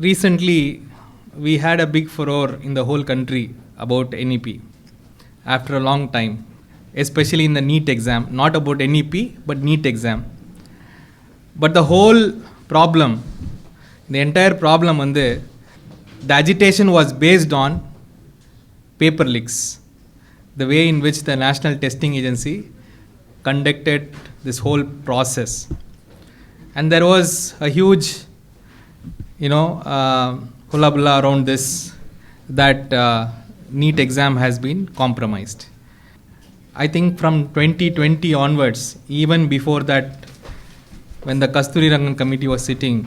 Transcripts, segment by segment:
recently we had a big furore in the whole country about NEP after a long time, especially in the NEET exam, not about NEP but NEET exam. But the whole problem, the entire problem, the agitation was based on paper leaks, the way in which the National Testing Agency conducted this whole process. And there was a huge, hullabulla around this, that NEET exam has been compromised. I think from 2020 onwards, even before that, when the Kasturi Rangan committee was sitting,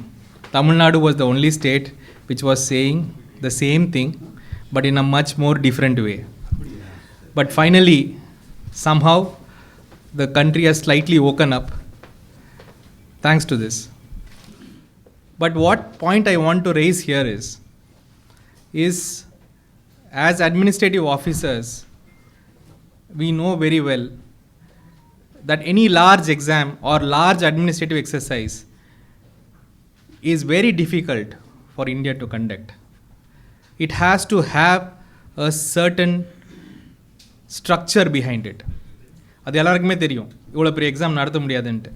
Tamil Nadu was the only state which was saying the same thing, but in a much more different way. But finally, somehow, the country has slightly woken up thanks to this. But what point I want to raise here is as administrative officers, we know very well that any large exam or large administrative exercise is very difficult for India to conduct. It has to have a certain structure behind it. அது எல்லாருக்குமே தெரியும் இவ்வளோ பெரிய exam நடத்த முடியாதுன்ட்டு.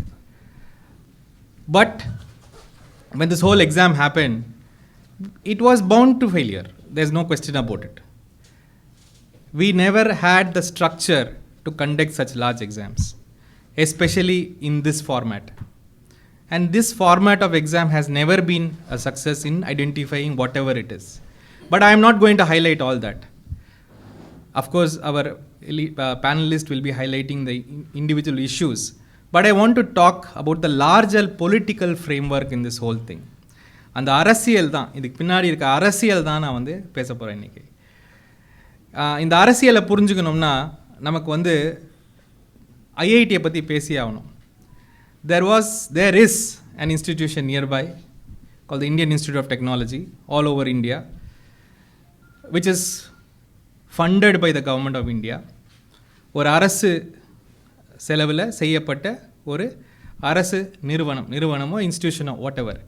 But when this whole exam happened, it was bound to failure. There's no question about it. We never had the structure to conduct such large exams, especially in this format. And this format of exam has never been a success in identifying whatever it is. But I am not going to highlight all that. Of course, our panelists will be highlighting the individual issues. But I want to talk about the larger political framework in this whole thing. அந்த அரசியல் தான், இதுக்கு பின்னாடி இருக்க அரசியல் தான் நான் பேச போகிறேன் இன்றைக்கி. இந்த அரசியலை புரிஞ்சுக்கணும்னா நமக்கு ஐஐடியை பற்றி பேசி ஆகணும். There is an institution nearby called the Indian Institute of Technology all over India, which is funded by the government of India. ஒரு அரசு செலவில் செய்யப்பட்ட ஒரு அரசு நிறுவனமோ இன்ஸ்டிடியூஷனோ வாட் எவர்.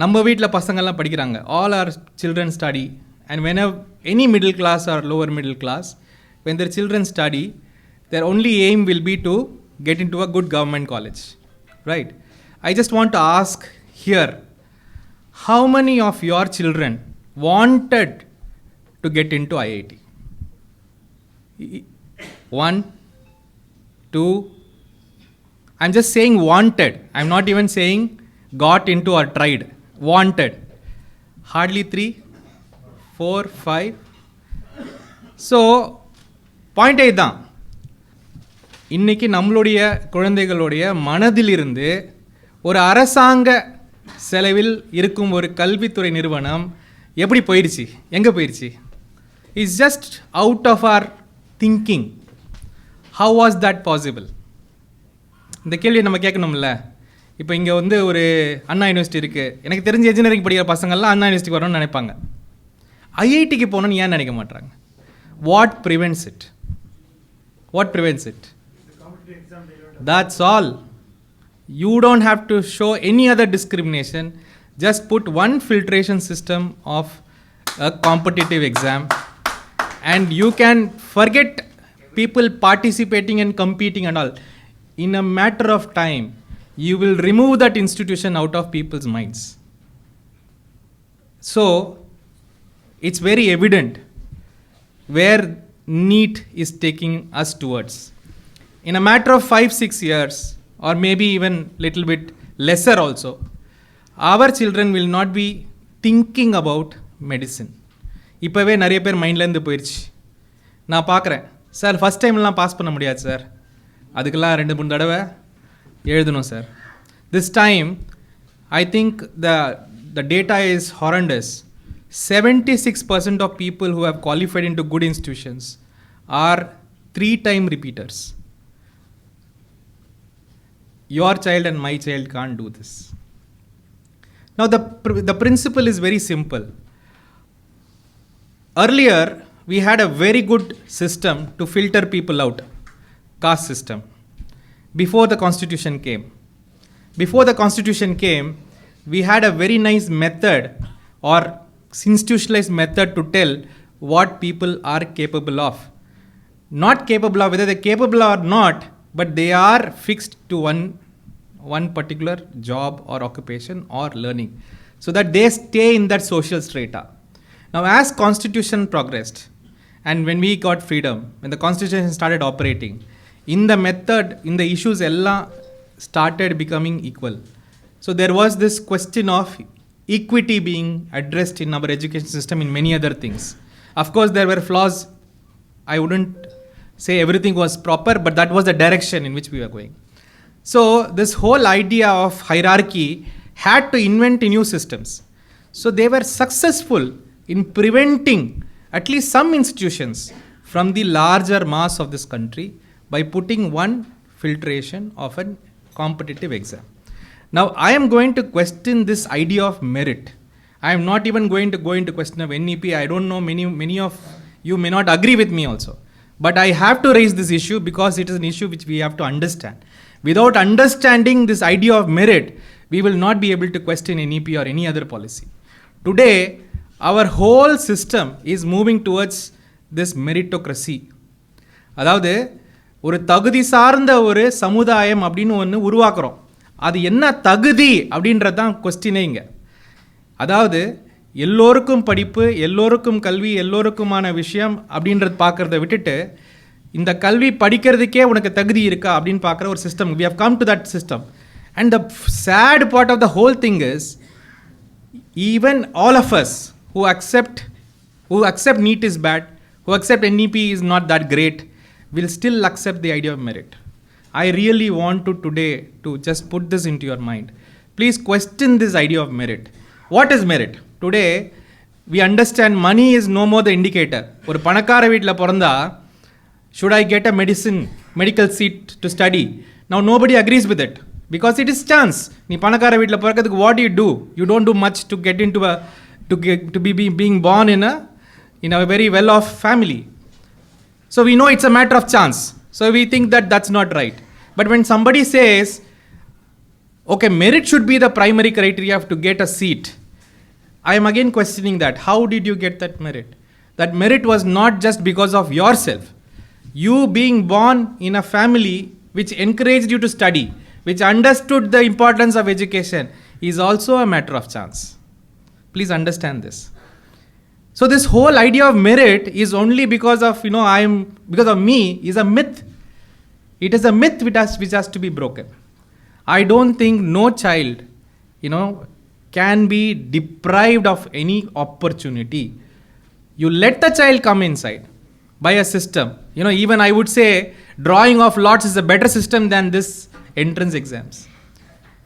நம்ம வீட்டில் பசங்கள்லாம் படிக்கிறாங்க. All our children study, and whenever any middle class or lower middle class, when their children study, their only aim will be to get into a good government college, right? I just want to ask here, how many of your children wanted to get into IIT? 1, 2, I'm just saying wanted. I'm not even saying got into or tried. Wanted. Hardly 3, 4, 5. So, point இதுதான். இன்னைக்கு நம்மளுடைய குழந்தைகளுடைய மனதிலிருந்து ஒரு அரசாங்க செலவில் இருக்கும் ஒரு கல்வித்துறை நிறுவனம் எப்படி போயிடுச்சு, எங்கே போயிடுச்சு? It's just out of our thinking. How was that possible? இந்த கேள்வியை நம்ம கேட்கணும்ல. இப்போ இங்கே ஒரு அண்ணா யூனிவர்சிட்டி இருக்குது. எனக்கு தெரிஞ்ச இன்ஜினியரிங் படிக்கிற பசங்கள்லாம் அண்ணா யூனிவர்சிட்டிக்கு வரணும்னு நினைப்பாங்க. ஐஐடிக்கு போகணுன்னு ஏன் நினைக்க மாட்டாங்க? What prevents it? What prevents it? That's all. You don't have to show any other discrimination. Just put one filtration system of a competitive exam and you can forget people participating and competing and all. In a matter of time, you will remove that institution out of people's minds. So, it's very evident where NEET is taking us towards. In a matter of 5-6 years, or maybe even little bit lesser also, our children will not be thinking about medicine. இப்போவே நிறைய பேர் மைண்ட்லேருந்து போயிடுச்சு. நான் பார்க்குறேன், sir first டைம்லாம் pass பண்ண முடியாது sir, அதுக்கெல்லாம் 2-3 தடவை எழுதணும் sir. This time, I think the data is horrendous. 76% of people who have qualified into good institutions are 3-time repeaters. Your child and my child can't do this. Now the principle is very simple. Earlier, we had a very good system to filter people out, caste system, before the constitution came. Before the constitution came, we had a very nice method or institutionalized method to tell what people are capable of. Not capable of, whether they're capable or not, but they are fixed to one particular job or occupation or learning, so that they stay in that social strata. Now, as constitution progressed, and when we got freedom, when the constitution started operating, in the method, in the issues, ella started becoming equal. So there was this question of equity being addressed in our education system in many other things. Of course, there were flaws. I wouldn't say everything was proper, but that was the direction in which we were going. So this whole idea of hierarchy had to invent new systems. So they were successful in preventing at least some institutions from the larger mass of this country by putting one filtration of a competitive exam. Now, I am going to question this idea of merit. I am not even going to go into question of NEP. I don't know, many of you may not agree with me also. But I have to raise this issue because it is an issue which we have to understand. Without understanding this idea of merit, we will not be able to question NEP or any other policy. Today, our whole system is moving towards this meritocracy. அதாவது ஒரு தகுதி சார்ந்த ஒரு சமுதாயம் அப்படின்னு ஒன்று உருவாக்குறோம். அது என்ன தகுதி அப்படின்றது தான் கொஸ்டினே இங்கே. அதாவது எல்லோருக்கும் படிப்பு, எல்லோருக்கும் கல்வி, எல்லோருக்குமான விஷயம் அப்படின்றது பார்க்குறத விட்டுட்டு இந்த கல்வி படிக்கிறதுக்கே உனக்கு தகுதி இருக்கா அப்படின்னு பார்க்குற ஒரு system. We have come to that system. And the sad part of the whole thing is, even all of us who accept NEET is bad, who accept NEP is not that great, will still accept the idea of merit. I really want to today to just put this into your mind. Please question this idea of merit. What is merit? Today, we understand money is no more the indicator. ஒரு பணக்கார வீட்டில் பிறந்தா, should I get a medical seat to study? Now nobody agrees with it because it is chance. நீ பணக்கார வீட்டில் பிறக்கிறதுக்கு what do? You don't do much to get into being born in a very well-off family. So we know it's a matter of chance. So we think that that's not right. But when somebody says, okay, merit should be the primary criteria to get a seat, I am again questioning that. How did you get that merit? That merit was not just because of yourself. You being born in a family which encouraged you to study, which understood the importance of education, is also a matter of chance. Please understand this. So this whole idea of merit is only because of, because of me, is a myth. It is a myth which has to be broken. I don't think no child, can be deprived of any opportunity. You let the child come inside by a system. Even I would say drawing of lots is a better system than this entrance exams.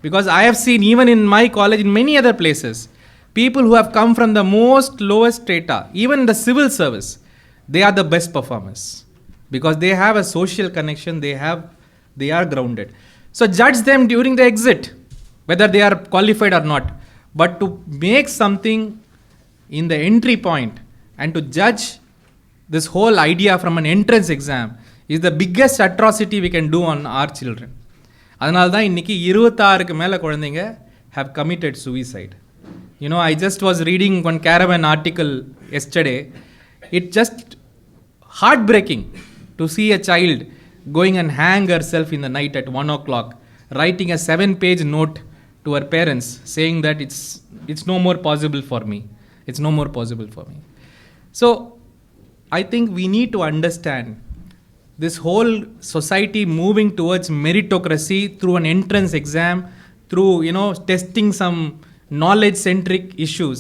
Because I have seen even in my college, in many other places, people who have come from the most lowest strata, even in the civil service, they are the best performers. Because they have a social connection, they are grounded. So judge them during the exit, whether they are qualified or not. But to make something in the entry point and to judge this whole idea from an entrance exam is the biggest atrocity we can do on our children. அதனால தான் இன்னைக்கு 26க்கு மேலே குழந்தைங்க have committed suicide. I just was reading one Caravan article yesterday. It's just heartbreaking to see a child going and hang herself in the night at 1 o'clock, writing a 7-page note to her parents saying that it's no more possible for me. It's no more possible for me. So I think we need to understand this whole society moving towards meritocracy through an entrance exam, through, testing some knowledge-centric issues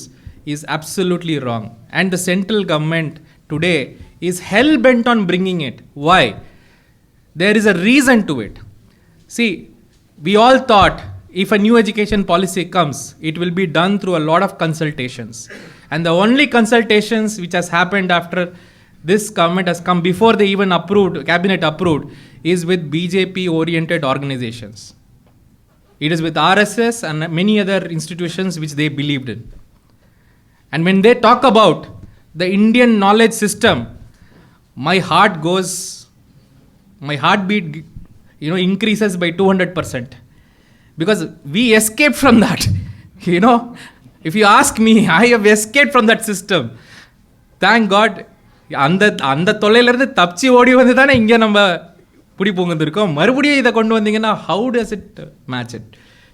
is absolutely wrong. And the central government today is hell-bent on bringing it. Why? There is a reason to it. See, we all thought if a new education policy comes, it will be done through a lot of consultations. And the only consultations which has happened after this government has come, before they even cabinet approved, is with BJP-oriented organizations. It is with RSS and many other institutions which they believed in. And when they talk about the Indian knowledge system, my heartbeat, increases by 200%. Because we escaped from that. You know, if you ask me, I have escaped from that system. Thank God. அந்த தொல்லையிலேருந்து தப்பிச்சு ஓடி வந்து தானே இங்கே நம்ம பிடி போங்கிருக்கோம். மறுபடியும் இதை கொண்டு வந்தீங்கன்னா how does it match it?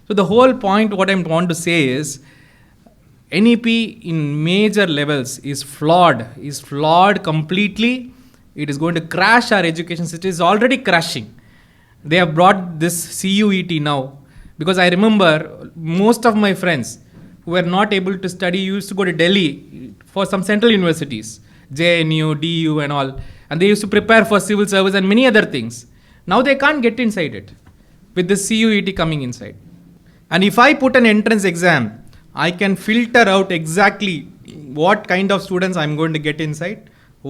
So the whole point what I'm want to say is NEP in major levels is flawed completely. It is going to crash our education system. It is already crashing. They have brought this CUET now, because I remember most of my friends who were not able to study used to go to Delhi for some central universities, JNU, DU and all, and they used to prepare for civil service and many other things. Now they can't get inside it with this CUET coming inside. And if I put an entrance exam, I can filter out exactly what kind of students I'm going to get inside,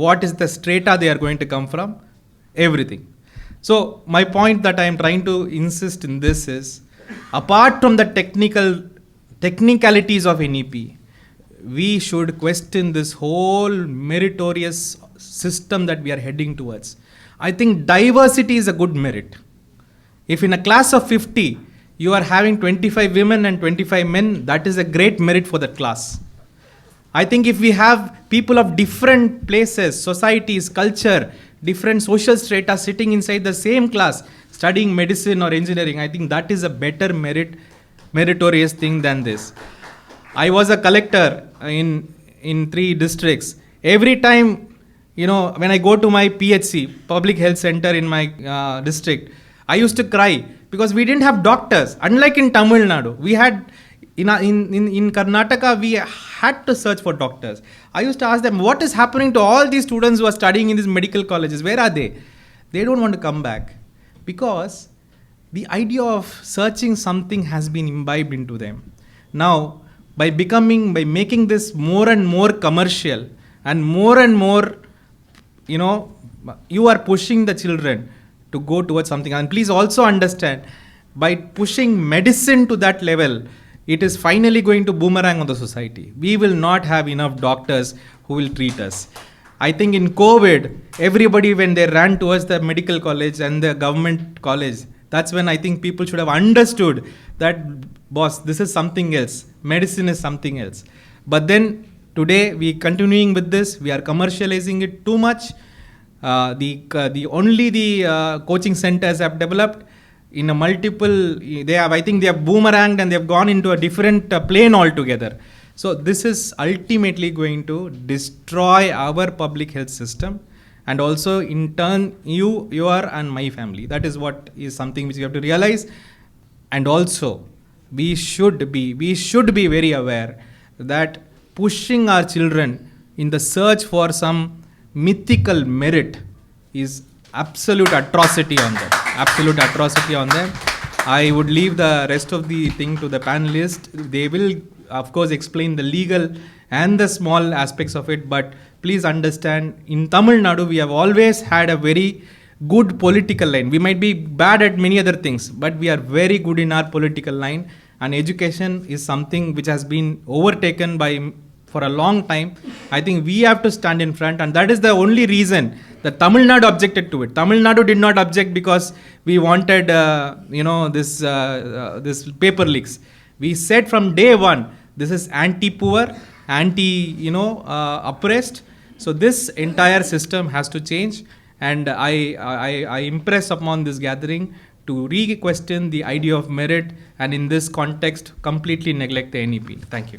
what is the strata they are going to come from, everything. So my point that I am trying to insist in this is, apart from the technicalities of NEP, we should question this whole meritorious system that we are heading towards. I think diversity is a good merit. If in a class of 50, you are having 25 women and 25 men, that is a great merit for that class. I think if we have people of different places, societies, culture, different social strata sitting inside the same class, studying medicine or engineering, I think that is a better meritorious thing than this. I was a collector in 3 districts. Every time, when I go to my PHC, Public Health Center in my district, I used to cry because we didn't have doctors. Unlike in Tamil Nadu, we had, in Karnataka, we had to search for doctors. I used to ask them, what is happening to all these students who are studying in these medical colleges? Where are they? They don't want to come back, because the idea of searching something has been imbibed into them. Now, by making this more and more commercial and more, you are pushing the children to go towards something. And please also understand, by pushing medicine to that level, it is finally going to boomerang on the society. We will not have enough doctors who will treat us. I think in COVID, everybody, when they ran towards the medical college and the government college, that's when I think people should have understood that, boss, this is something else. Medicine is something else. But then today, we continuing with this. We are commercializing it too much. The coaching centers have developed in a multiple. I think they have boomeranged and they have gone into a different plane altogether. So this is ultimately going to destroy our public health system, and also in turn your and my family. That is what is something which you have to realize. And also we should be very aware that pushing our children in the search for some mythical merit is absolute atrocity on them. Absolute atrocity on them. I would leave the rest of the thing to the panelists. They will, of course, explain the legal and the small aspects of it. But please understand, in Tamil Nadu, we have always had a very good political line. We might be bad at many other things, but we are very good in our political line. And education is something which has been overtaken for a long time. I think we have to stand in front, and that is the only reason that Tamil Nadu objected to it. Tamil Nadu did not object because we wanted, this paper leaks. We said from day one, this is anti-poor, oppressed. So this entire system has to change, and I impress upon this gathering to re-question the idea of merit, and in this context, completely neglect the NEP. Thank you.